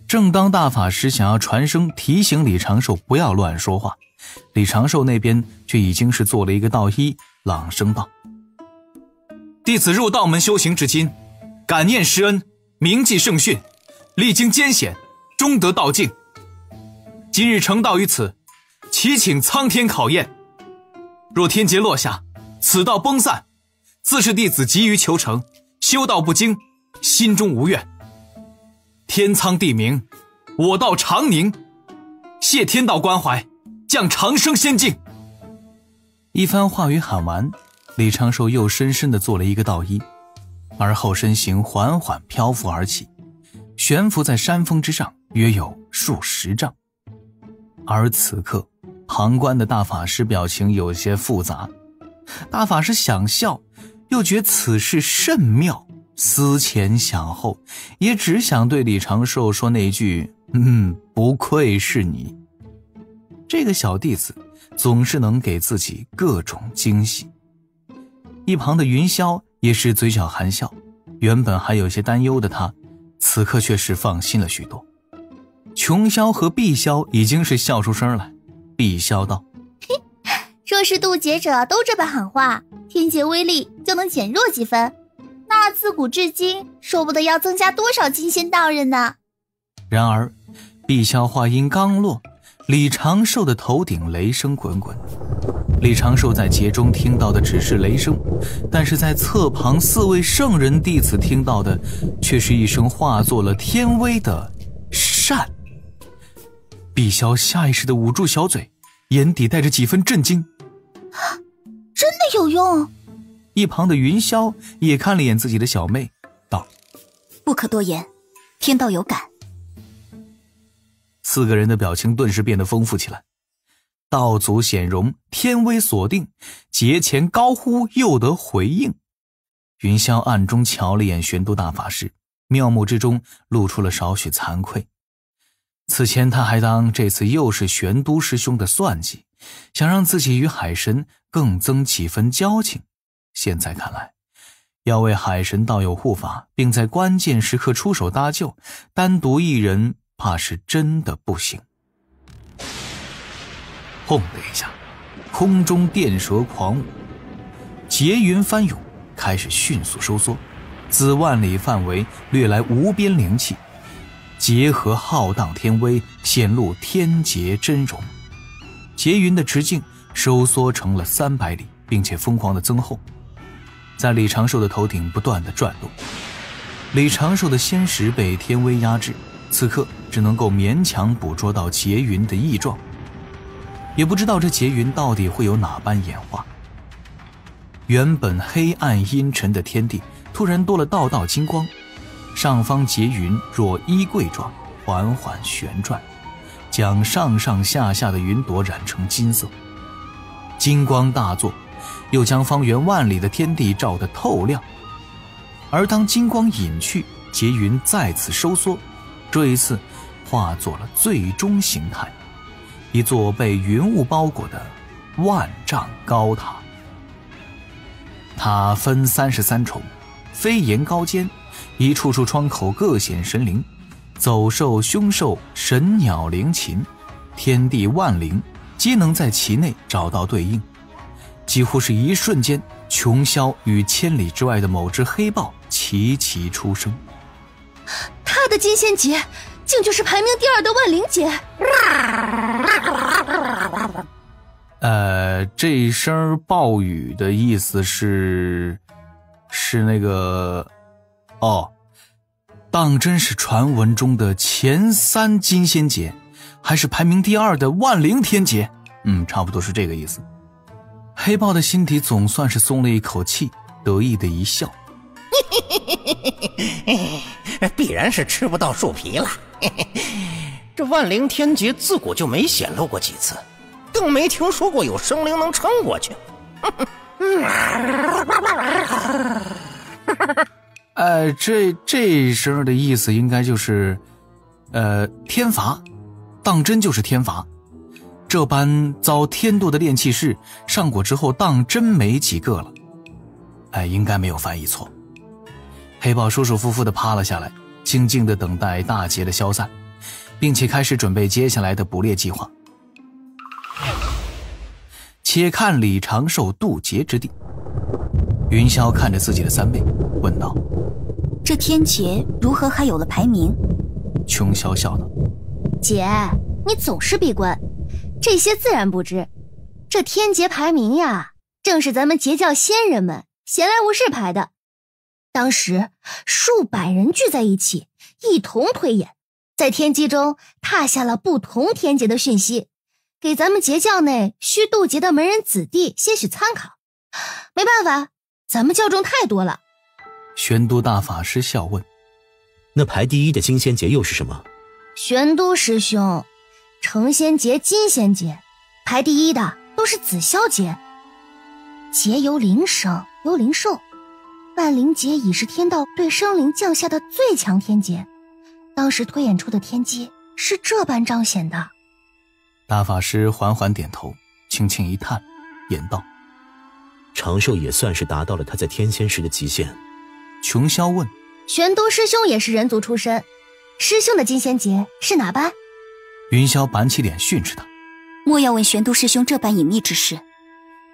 正当大法师想要传声提醒李长寿不要乱说话，李长寿那边却已经是做了一个道揖，朗声道：弟子入道门修行至今，感念师恩，铭记圣训，历经艰险，终得道境。今日成道于此，祈请苍天考验。若天劫落下，此道崩散，自是弟子急于求成，修道不精，心中无怨。天苍地明，我道长宁，谢天道关怀，降长生仙境。一番话语喊完，李长寿又深深地做了一个道揖，而后身形缓缓漂浮而起，悬浮在山峰之上约有数十丈。而此刻旁观的大法师表情有些复杂，大法师想笑，又觉此事甚妙，思前想后，也只想对李长寿说那句不愧是你。这个小弟子总是能给自己各种惊喜。一旁的云霄也是嘴角含笑，原本还有些担忧的他，此刻却是放心了许多。琼霄和碧霄已经是笑出声来。碧霄道：若是渡劫者都这般喊话，天劫威力就能减弱几分，那自古至今说不得要增加多少金仙道人呢。然而碧霄话音刚落，李长寿的头顶雷声滚滚。李长寿在劫中听到的只是雷声，但是在侧旁4位圣人弟子听到的却是一声化作了天威的善。碧霄下意识地捂住小嘴，眼底带着几分震惊。真的有用？一旁的云霄也看了眼自己的小妹，道：不可多言，天道有感。4个人的表情顿时变得丰富起来。道祖显荣，天威锁定，劫前高呼又得回应。云霄暗中瞧了眼玄都大法师，妙目之中露出了少许惭愧。此前他还当这次又是玄都师兄的算计，想让自己与海神更增几分交情，现在看来要为海神道友护法，并在关键时刻出手搭救，单独一人怕是真的不行。轰的一下，空中电蛇狂舞，劫云翻涌，开始迅速收缩，自万里范围掠来无边灵气，结合浩荡天威，显露天劫真容。劫云的直径收缩成了300里，并且疯狂的增厚，在李长寿的头顶不断的转动。李长寿的仙识被天威压制，此刻只能够勉强捕捉到劫云的异状，也不知道这劫云到底会有哪般演化。原本黑暗阴沉的天地突然多了道道金光，上方劫云若衣柜状缓缓旋转，将上上下下的云朵染成金色。金光大作，又将方圆万里的天地照得透亮。而当金光隐去，劫云再次收缩，这一次化作了最终形态，一座被云雾包裹的万丈高塔。塔分33重，飞檐高尖，一处处窗口各显神灵，走兽、凶兽、神鸟、灵禽，天地万灵皆能在其内找到对应。几乎是一瞬间，琼霄与千里之外的某只黑豹齐齐出声。他的金仙劫竟就是排名第2的万灵劫。这一声暴雨的意思是那个当真是传闻中的前3金仙劫，还是排名第2的万灵天劫？差不多是这个意思。黑豹的心底总算是松了一口气，得意的一笑。必然是吃不到树皮了。这万灵天劫自古就没显露过几次，更没听说过有生灵能撑过去。这一声的意思应该就是天罚，当真就是天罚。这般遭天堕的炼气士上果之后当真没几个了。应该没有翻译错。黑豹舒舒服服地趴了下来，静静地等待大劫的消散，并且开始准备接下来的捕猎计划。且看李长寿渡劫之地。云霄看着自己的三妹问道：这天劫如何还有了排名？琼霄笑道：姐，你总是闭关，这些自然不知。这天劫排名呀，正是咱们截教先人们闲来无事排的。当时数百人聚在一起，一同推演，在天机中踏下了不同天劫的讯息，给咱们截教内需渡劫的门人子弟些许参考。没办法，咱们教众太多了。玄都大法师笑问：那排第一的金仙劫又是什么？玄都师兄，成仙劫、金仙劫，排第一的都是紫霄劫。劫由灵生，由灵寿，万灵劫已是天道对生灵降下的最强天劫，当时推演出的天机是这般彰显的。大法师缓缓点头，轻轻一叹，言道：长寿也算是达到了他在天仙时的极限。琼霄问：玄都师兄也是人族出身，师兄的金仙劫是哪般？云霄板起脸训斥他：莫要问玄都师兄这般隐秘之事。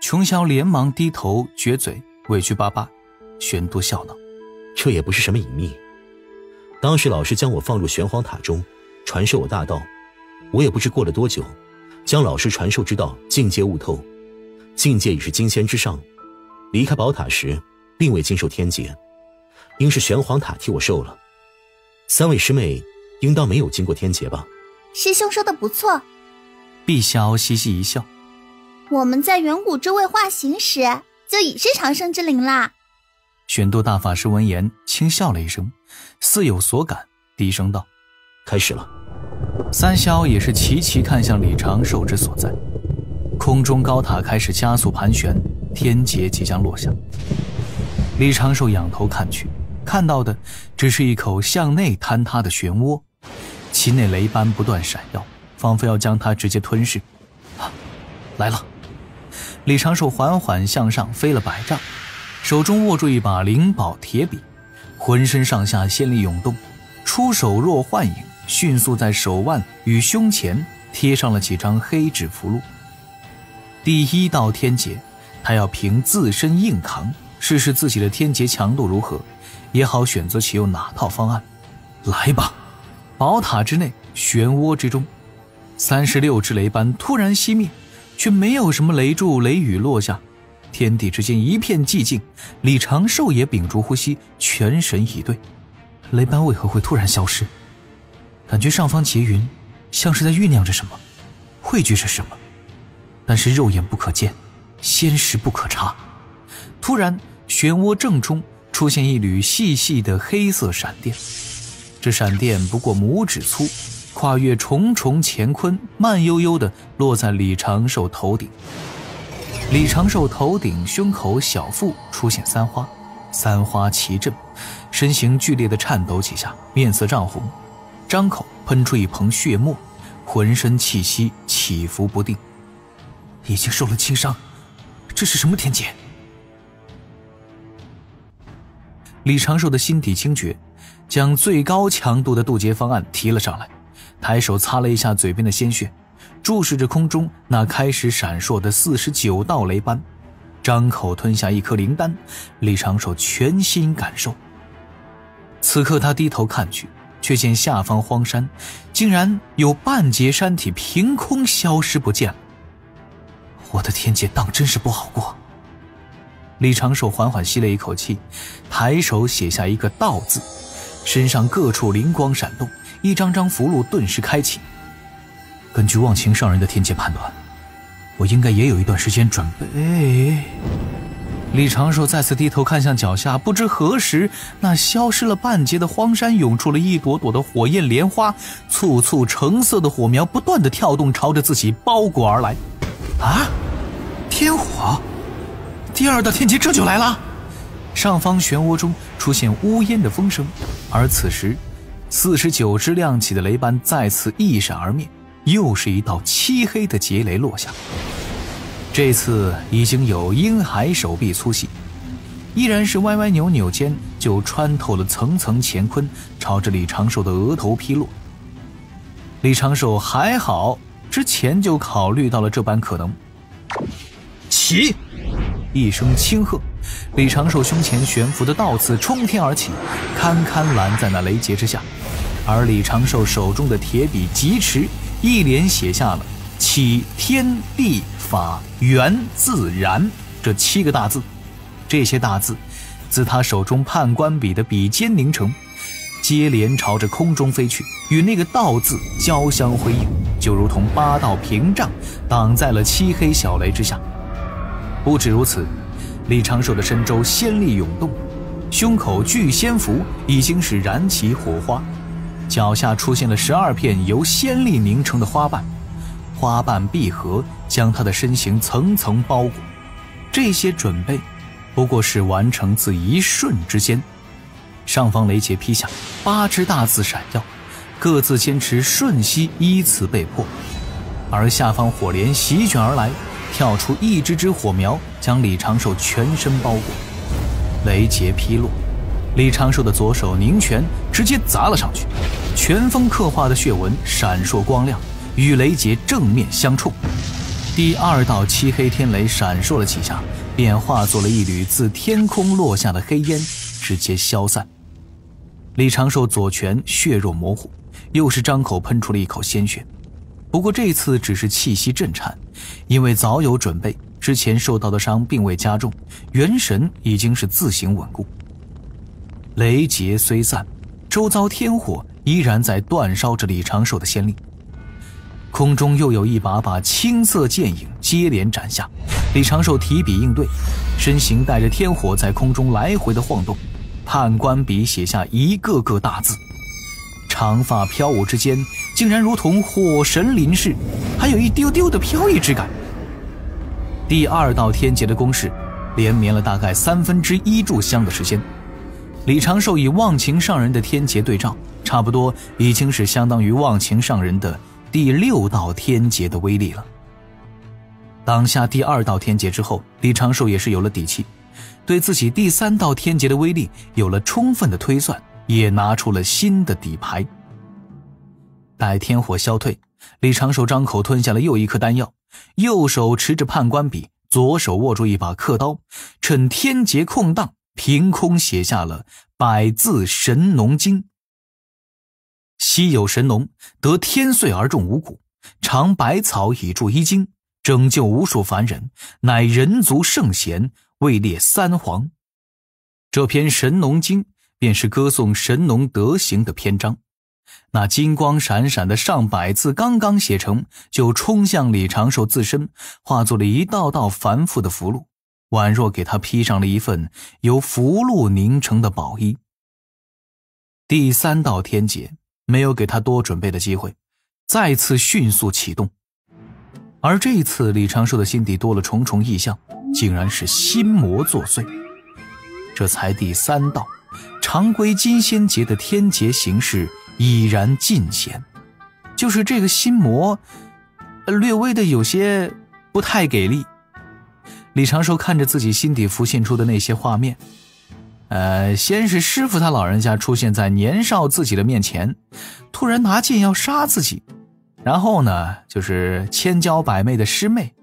琼霄连忙低头撅嘴，委屈巴巴。玄都笑道：这也不是什么隐秘，当时老师将我放入玄黄塔中，传授我大道，我也不知过了多久，将老师传授之道境界悟透，境界已是金仙之上。离开宝塔时并未经受天劫，应是玄黄塔替我受了。三位师妹应当没有经过天劫吧？师兄说的不错。碧霄嘻嘻一笑：我们在远古之位化形时就已是长生之灵啦。玄都大法师闻言轻笑了一声，似有所感，低声道：开始了。三霄也是齐齐看向李长寿之所在。空中高塔开始加速盘旋，天劫即将落下。李长寿仰头看去，看到的只是一口向内坍塌的漩涡，其内雷斑不断闪耀，仿佛要将它直接吞噬。来了！李长寿缓缓向上飞了100丈，手中握住一把灵宝铁笔，浑身上下仙力涌动，出手若幻影，迅速在手腕与胸前贴上了几张黑纸符箓。第一道天劫，他要凭自身硬扛，试试自己的天劫强度如何，也好选择启用哪套方案。来吧！宝塔之内，漩涡之中，36只雷斑突然熄灭，却没有什么雷柱雷雨落下，天地之间一片寂静。李长寿也屏住呼吸，全神以对。雷斑为何会突然消失？感觉上方劫云像是在酝酿着什么，汇聚着什么，但是肉眼不可见，仙识不可察。突然漩涡正中出现一缕细细的黑色闪电，这闪电不过拇指粗，跨越重重乾坤，慢悠悠地落在李长寿头顶。李长寿头顶、胸口、小腹出现3花，三花齐振，身形剧烈地颤抖几下，面色涨红，张口喷出一捧血沫，浑身气息起伏不定。已经受了轻伤，这是什么天劫？李长寿的心底惊觉，将最高强度的渡劫方案提了上来，抬手擦了一下嘴边的鲜血，注视着空中那开始闪烁的49道雷斑，张口吞下一颗灵丹。李长寿全心感受。此刻他低头看去，却见下方荒山竟然有半截山体凭空消失不见了。我的天劫当真是不好过。李长寿缓缓吸了一口气，抬手写下一个道字，身上各处灵光闪动，一张张符箓顿时开启。根据忘情上人的天劫判断，我应该也有一段时间准备。李长寿再次低头看向脚下，不知何时那消失了半截的荒山涌出了一朵朵的火焰莲花，簇簇橙色的火苗不断地跳动，朝着自己包裹而来。啊！天火！第二道天劫这就来了！上方漩涡中出现乌烟的风声，而此时49只亮起的雷斑再次一闪而灭，又是一道漆黑的劫雷落下。这次已经有婴孩手臂粗细，依然是歪歪扭扭间就穿透了层层乾坤，朝着李长寿的额头劈落。李长寿还好，之前就考虑到了这般可能。起！一声轻喝，李长寿胸前悬浮的倒刺冲天而起，堪堪拦在那雷劫之下。而李长寿手中的铁笔疾驰，一连写下了起天地法元自然这7个大字。这些大字自他手中判官笔的笔尖凝成，接连朝着空中飞去，与那个道字交相辉映，就如同8道屏障挡在了漆黑小雷之下。不止如此，李长寿的身周仙力涌动，胸口聚仙符已经是燃起火花，脚下出现了12片由仙力凝成的花瓣，花瓣闭合，将他的身形层层包裹。这些准备不过是完成自一瞬之间。上方雷劫劈下，8只大字闪耀，各自坚持瞬息依次被破，而下方火莲席卷而来，跳出一只只火苗，将李长寿全身包裹。雷劫劈落，李长寿的左手凝拳直接砸了上去，拳锋刻画的血纹闪烁光亮，与雷劫正面相冲。第2道漆黑天雷闪烁了几下，便化作了一缕自天空落下的黑烟，直接消散。李长寿左拳血肉模糊，又是张口喷出了一口鲜血。不过这次只是气息震颤，因为早有准备，之前受到的伤并未加重，元神已经是自行稳固。雷劫虽散，周遭天火依然在煅烧着李长寿的仙力。空中又有一把把青色剑影接连斩下，李长寿提笔应对，身形带着天火在空中来回的晃动，判官笔写下一个个大字，长发飘舞之间竟然如同火神临世，还有一丢丢的飘逸之感。第2道天劫的攻势连绵了大概1/3炷香的时间，李长寿以忘情上人的天劫对照，差不多已经是相当于忘情上人的第6道天劫的威力了。当下第2道天劫之后，李长寿也是有了底气，对自己第3道天劫的威力有了充分的推算，也拿出了新的底牌。待天火消退，李长寿张口吞下了又一颗丹药，右手持着判官笔，左手握住一把刻刀，趁天劫空档，凭空写下了百字神农经。稀有神农，得天穗而种五谷，尝百草以助医经，拯救无数凡人，乃人族圣贤，位列3皇。这篇神农经便是歌颂神农德行的篇章。那金光闪闪的上百字刚刚写成，就冲向李长寿自身，化作了一道道繁复的符箓，宛若给他披上了一份由符箓凝成的宝衣。第3道天劫没有给他多准备的机会，再次迅速启动。而这一次李长寿的心底多了重重异象，竟然是心魔作祟。这才第3道，常规金仙劫的天劫形式已然尽显，就是这个心魔略微的有些不太给力。李长寿看着自己心底浮现出的那些画面，先是师傅他老人家出现在年少自己的面前，突然拿剑要杀自己，然后呢就是千娇百媚的师妹，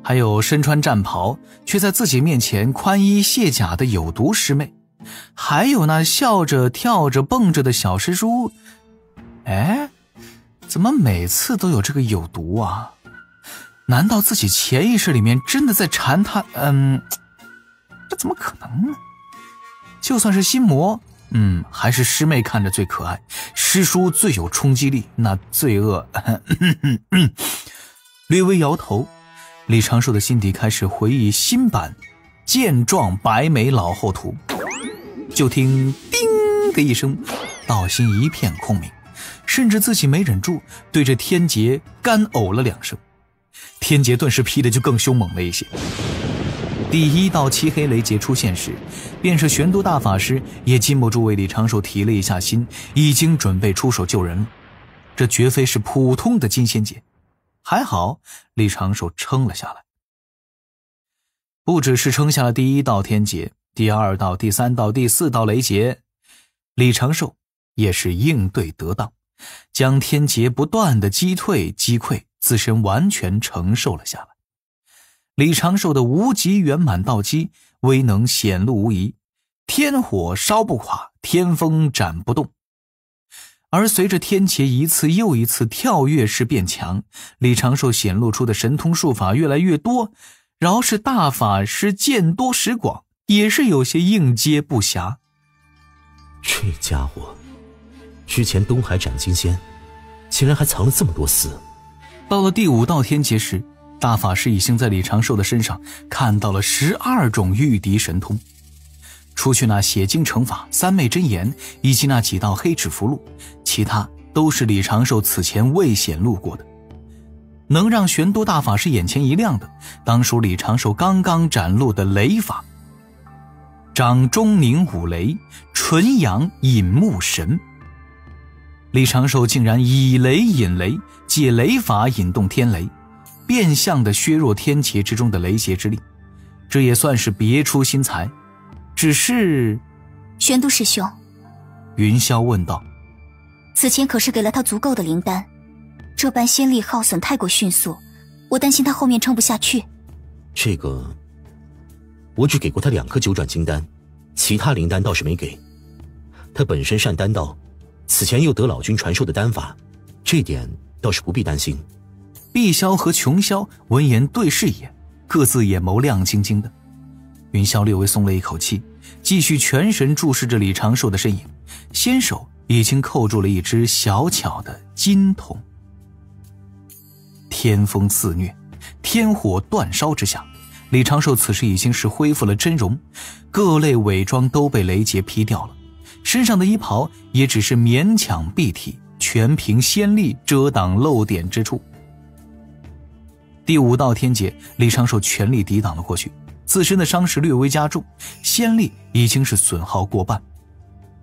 还有身穿战袍却在自己面前宽衣卸甲的有毒师妹，还有那笑着跳着蹦着的小师叔。怎么每次都有这个有毒啊？难道自己潜意识里面真的在缠他？这怎么可能呢？就算是心魔，还是师妹看着最可爱，师叔最有冲击力，那罪恶略微摇头，李长寿的心底开始回忆新版健壮白眉老后图。就听叮的一声，道心一片空明，甚至自己没忍住对着天劫干呕了2声，天劫顿时劈的就更凶猛了一些。第1道漆黑雷劫出现时，便是玄都大法师也禁不住为李长寿提了一下心，已经准备出手救人了。这绝非是普通的金仙劫，还好李长寿撑了下来。不只是撑下了第1道天劫，第2道、第3道、第4道雷劫，李长寿也是应对得当，将天劫不断的击溃，自身完全承受了下来。李长寿的无极圆满道基威能显露无遗，天火烧不垮，天风斩不动。而随着天劫一次又一次跳跃式变强，李长寿显露出的神通术法越来越多，饶是大法师见多识广，也是有些应接不暇。这家伙之前东海斩金仙竟然还藏了这么多丝。到了第5道天劫时，大法师已经在李长寿的身上看到了12种御敌神通。除去那血精惩法、3昧真言以及那几道黑纸符箓，其他都是李长寿此前未显露过的。能让玄都大法师眼前一亮的，当属李长寿刚刚展露的雷法。掌中凝五雷，纯阳引木神。李长寿竟然以雷引雷，借雷法引动天雷，变相的削弱天劫之中的雷劫之力，这也算是别出心裁。只是，玄都师兄，云霄问道，此前可是给了他足够的灵丹，这般仙力耗损太过迅速，我担心他后面撑不下去。这个我只给过他2颗9转金丹，其他灵丹倒是没给。他本身善丹道，此前又得老君传授的丹法，这点倒是不必担心。碧霄和琼霄闻言对视一眼，各自眼眸亮晶晶的。云霄略微松了一口气，继续全神注视着李长寿的身影，纤手已经扣住了一只小巧的金童。天风肆虐，天火煅烧之下，李长寿此时已经是恢复了真容，各类伪装都被雷劫劈掉了，身上的衣袍也只是勉强蔽体，全凭仙力遮挡漏点之处。第5道天劫，李长寿全力抵挡了过去，自身的伤势略微加重，仙力已经是损耗过半，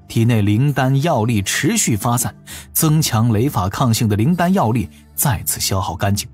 体内灵丹药力持续发散，增强雷法抗性的灵丹药力再次消耗干净。